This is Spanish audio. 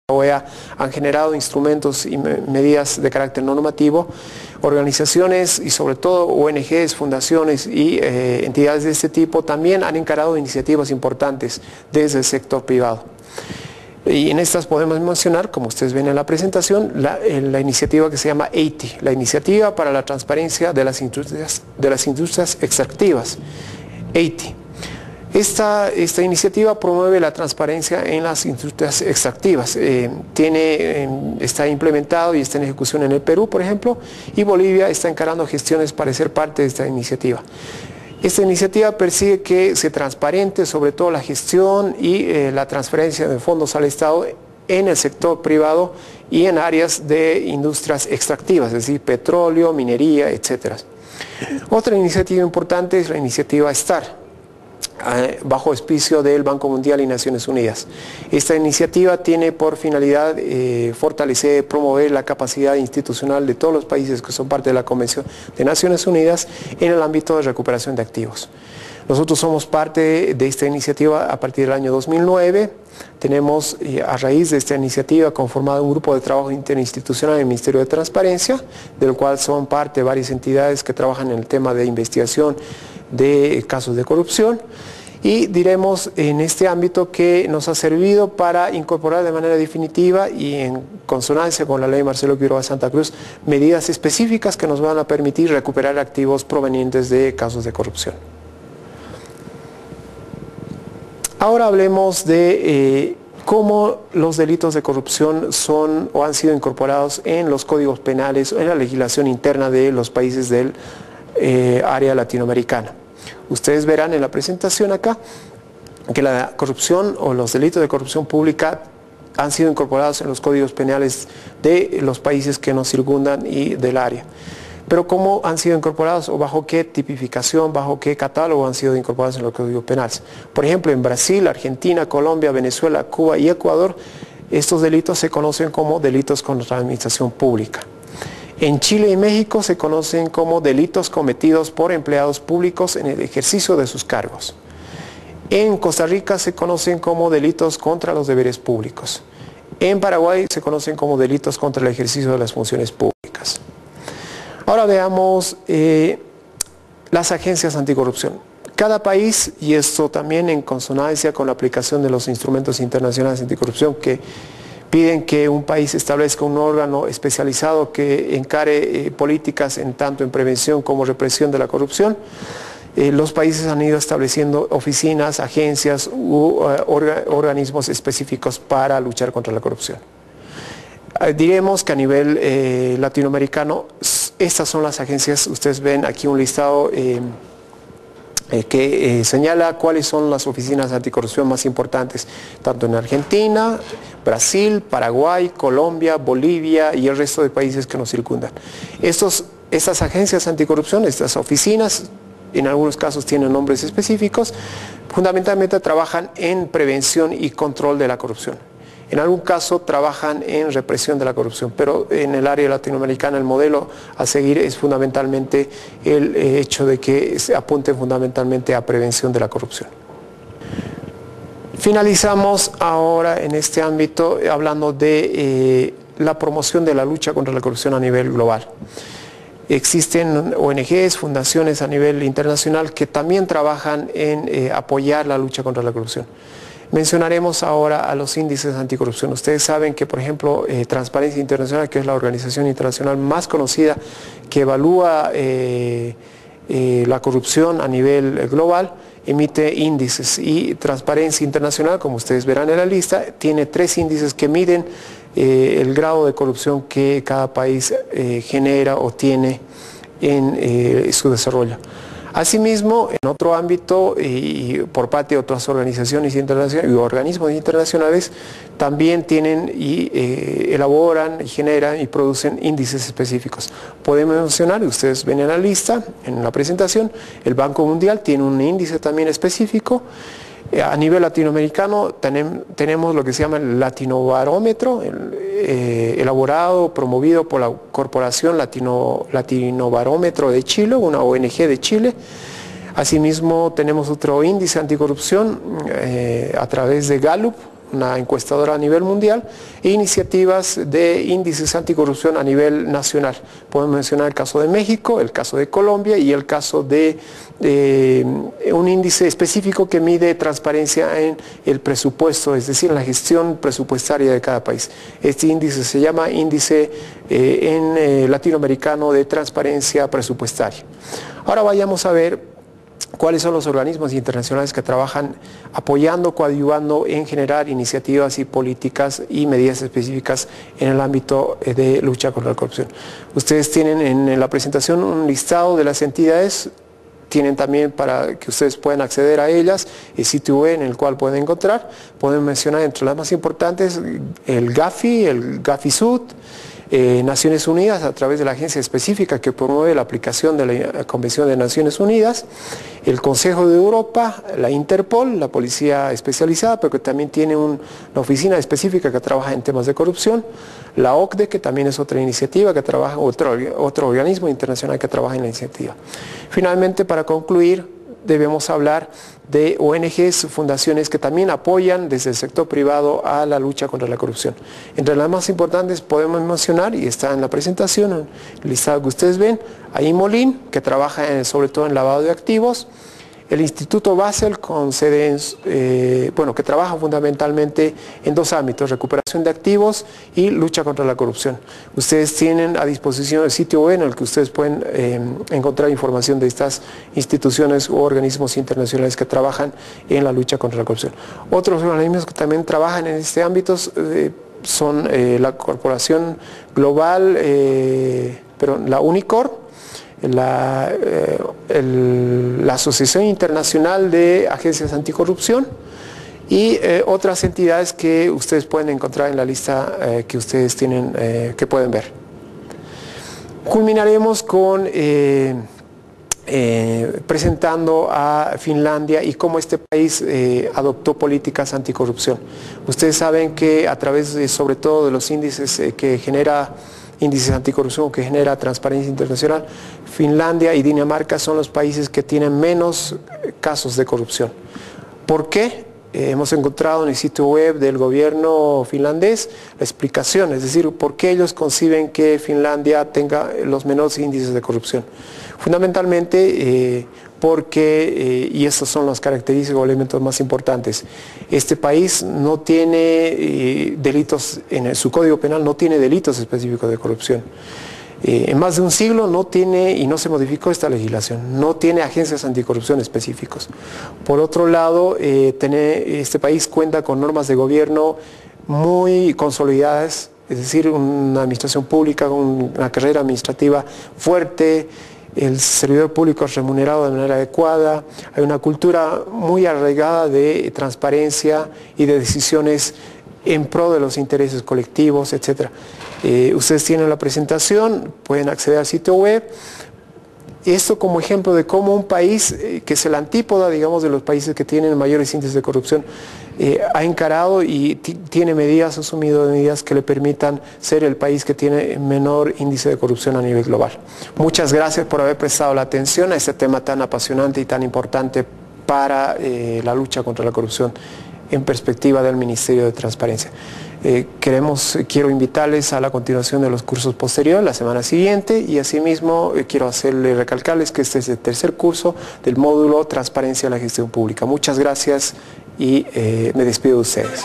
OEA han generado instrumentos y medidas de carácter normativo. Organizaciones y sobre todo ONGs, fundaciones y entidades de este tipo también han encarado iniciativas importantes desde el sector privado. Y en estas podemos mencionar, como ustedes ven en la presentación, la iniciativa que se llama EITI, la Iniciativa para la Transparencia de las Industrias Extractivas, EITI. Esta iniciativa promueve la transparencia en las industrias extractivas. Está implementado y está en ejecución en el Perú, por ejemplo, y Bolivia está encarando gestiones para ser parte de esta iniciativa. Esta iniciativa persigue que se transparente sobre todo la gestión y la transferencia de fondos al Estado en el sector privado y en áreas de industrias extractivas, es decir, petróleo, minería, etc. Otra iniciativa importante es la iniciativa STAR, bajo auspicio del Banco Mundial y Naciones Unidas. Esta iniciativa tiene por finalidad fortalecer, promover la capacidad institucional de todos los países que son parte de la Convención de Naciones Unidas en el ámbito de recuperación de activos. Nosotros somos parte de esta iniciativa a partir del año 2009. Tenemos, a raíz de esta iniciativa, conformado un grupo de trabajo interinstitucional en el Ministerio de Transparencia, del cual son parte varias entidades que trabajan en el tema de investigación de casos de corrupción, y diremos en este ámbito que nos ha servido para incorporar de manera definitiva y en consonancia con la ley Marcelo Quiroga Santa Cruz medidas específicas que nos van a permitir recuperar activos provenientes de casos de corrupción. Ahora hablemos de cómo los delitos de corrupción son o han sido incorporados en los códigos penales o en la legislación interna de los países del área latinoamericana. Ustedes verán en la presentación acá que la corrupción o los delitos de corrupción pública han sido incorporados en los códigos penales de los países que nos circundan y del área. Pero ¿cómo han sido incorporados o bajo qué tipificación, bajo qué catálogo han sido incorporados en los códigos penales? Por ejemplo, en Brasil, Argentina, Colombia, Venezuela, Cuba y Ecuador, estos delitos se conocen como delitos contra la administración pública. En Chile y México se conocen como delitos cometidos por empleados públicos en el ejercicio de sus cargos. En Costa Rica se conocen como delitos contra los deberes públicos. En Paraguay se conocen como delitos contra el ejercicio de las funciones públicas. Ahora veamos las agencias anticorrupción. Cada país, y esto también en consonancia con la aplicación de los instrumentos internacionales anticorrupción que piden que un país establezca un órgano especializado que encare políticas tanto en prevención como represión de la corrupción. Los países han ido estableciendo oficinas, agencias u organismos específicos para luchar contra la corrupción. Diremos que a nivel latinoamericano, estas son las agencias. Ustedes ven aquí un listado que señala cuáles son las oficinas anticorrupción más importantes, tanto en Argentina, Brasil, Paraguay, Colombia, Bolivia y el resto de países que nos circundan. Estas agencias anticorrupción, estas oficinas, en algunos casos tienen nombres específicos, fundamentalmente trabajan en prevención y control de la corrupción. En algún caso trabajan en represión de la corrupción, pero en el área latinoamericana el modelo a seguir es fundamentalmente el hecho de que se apunte fundamentalmente a prevención de la corrupción. Finalizamos ahora en este ámbito hablando de la promoción de la lucha contra la corrupción a nivel global. Existen ONGs, fundaciones a nivel internacional que también trabajan en apoyar la lucha contra la corrupción. Mencionaremos ahora a los índices anticorrupción. Ustedes saben que, por ejemplo, Transparencia Internacional, que es la organización internacional más conocida que evalúa la corrupción a nivel global, emite índices, y Transparencia Internacional, como ustedes verán en la lista, tiene 3 índices que miden el grado de corrupción que cada país genera o tiene en su desarrollo. Asimismo, en otro ámbito y por parte de otras organizaciones internacionales y organismos internacionales, también tienen y elaboran y generan y producen índices específicos. Podemos mencionar, ustedes ven en la lista, en la presentación, el Banco Mundial tiene un índice también específico. A nivel latinoamericano tenemos lo que se llama el Latinobarómetro, elaborado, promovido por la Corporación Latinobarómetro de Chile, una ONG de Chile. Asimismo tenemos otro índice anticorrupción a través de Gallup, una encuestadora a nivel mundial, e iniciativas de índices anticorrupción a nivel nacional. Podemos mencionar el caso de México, el caso de Colombia y el caso de un índice específico que mide transparencia en el presupuesto, es decir, en la gestión presupuestaria de cada país. Este índice se llama Índice Latinoamericano de Transparencia Presupuestaria. Ahora vayamos a ver cuáles son los organismos internacionales que trabajan apoyando, coadyuvando en generar iniciativas y políticas y medidas específicas en el ámbito de lucha contra la corrupción. Ustedes tienen en la presentación un listado de las entidades. Tienen también, para que ustedes puedan acceder a ellas, el sitio web en el cual pueden encontrar. Pueden mencionar entre las más importantes el GAFI, el GAFI-Sud, Naciones Unidas a través de la agencia específica que promueve la aplicación de la Convención de Naciones Unidas, el Consejo de Europa, la Interpol, la policía especializada, pero que también tiene una oficina específica que trabaja en temas de corrupción, la OCDE, que también es otra iniciativa que trabaja, otro organismo internacional que trabaja en la iniciativa. Finalmente, para concluir, debemos hablar de ONGs, fundaciones que también apoyan desde el sector privado a la lucha contra la corrupción. Entre las más importantes podemos mencionar, y está en la presentación, en el listado que ustedes ven, a IMOLIN, que trabaja sobre todo en lavado de activos, el Instituto Basel, con sede que trabaja fundamentalmente en dos ámbitos: recuperación de activos y lucha contra la corrupción. Ustedes tienen a disposición el sitio web en el que ustedes pueden encontrar información de estas instituciones u organismos internacionales que trabajan en la lucha contra la corrupción. Otros organismos que también trabajan en este ámbito son la Corporación Global, la UNICOR, la Asociación Internacional de Agencias Anticorrupción y otras entidades que ustedes pueden encontrar en la lista que ustedes tienen, que pueden ver. Culminaremos con presentando a Finlandia y cómo este país adoptó políticas anticorrupción. Ustedes saben que a través sobre todo de los índices índices anticorrupción que genera Transparencia Internacional, Finlandia y Dinamarca son los países que tienen menos casos de corrupción. ¿Por qué? Hemos encontrado en el sitio web del gobierno finlandés la explicación, es decir, por qué ellos conciben que Finlandia tenga los menores índices de corrupción. Fundamentalmente porque, y estas son las características o elementos más importantes, este país no tiene delitos, en su Código Penal no tiene delitos específicos de corrupción. En más de un siglo no tiene, y no se modificó esta legislación, no tiene agencias anticorrupción específicos. Por otro lado, este país cuenta con normas de gobierno muy consolidadas, es decir, una administración pública con una carrera administrativa fuerte, el servidor público es remunerado de manera adecuada, hay una cultura muy arraigada de transparencia y de decisiones en pro de los intereses colectivos, etc. Ustedes tienen la presentación, pueden acceder al sitio web. Esto como ejemplo de cómo un país que es el antípoda, digamos, de los países que tienen mayores índices de corrupción, ha encarado y ha asumido medidas que le permitan ser el país que tiene menor índice de corrupción a nivel global. Muchas gracias por haber prestado la atención a este tema tan apasionante y tan importante para la lucha contra la corrupción en perspectiva del Ministerio de Transparencia. Quiero invitarles a la continuación de los cursos posteriores la semana siguiente, y asimismo quiero recalcarles que este es el tercer curso del módulo Transparencia en la Gestión Pública. Muchas gracias y me despido de ustedes.